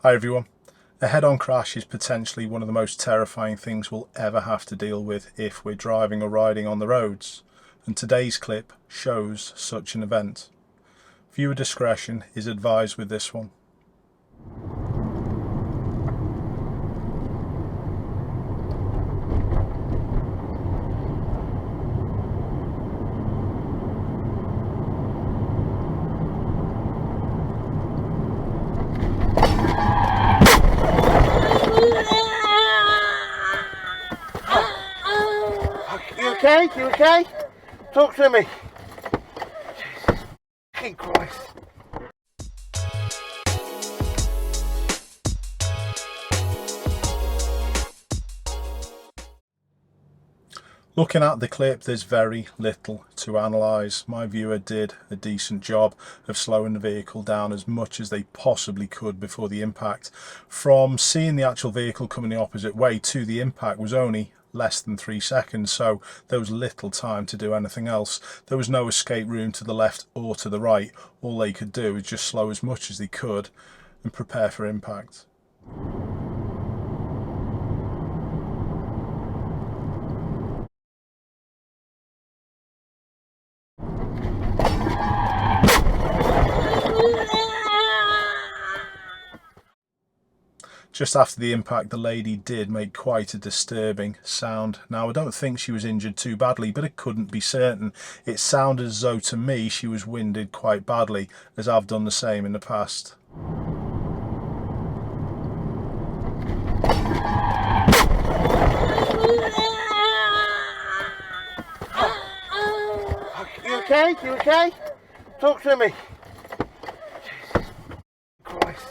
Hi everyone. A head-on crash is potentially one of the most terrifying things we'll ever have to deal with if we're driving or riding on the roads, and today's clip shows such an event. Viewer discretion is advised with this one. You okay? You okay? Talk to me. Jesus fucking Christ. Looking at the clip, there's very little to analyse. My viewer did a decent job of slowing the vehicle down as much as they possibly could before the impact. From seeing the actual vehicle coming the opposite way to the impact was only less than 3 seconds, so there was little time to do anything else. There was no escape room to the left or to the right. All they could do was just slow as much as they could and prepare for impact. Just after the impact, the lady did make quite a disturbing sound. Now, I don't think she was injured too badly, but I couldn't be certain. It sounded as though to me she was winded quite badly, as I've done the same in the past. You okay? You okay? Talk to me. Jesus Christ.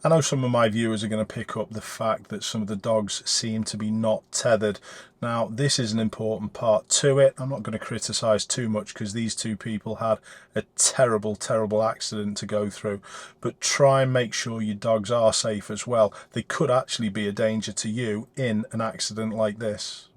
I know some of my viewers are going to pick up the fact that some of the dogs seem to be not tethered. Now, this is an important part to it. I'm not going to criticise too much because these two people had a terrible, terrible accident to go through. But try and make sure your dogs are safe as well. They could actually be a danger to you in an accident like this.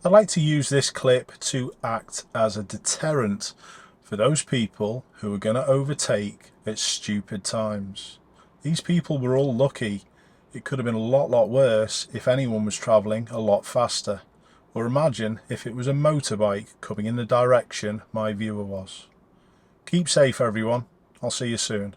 I'd like to use this clip to act as a deterrent for those people who are going to overtake at stupid times. These people were all lucky. It could have been a lot worse if anyone was travelling a lot faster. Or imagine if it was a motorbike coming in the direction my viewer was. Keep safe everyone. I'll see you soon.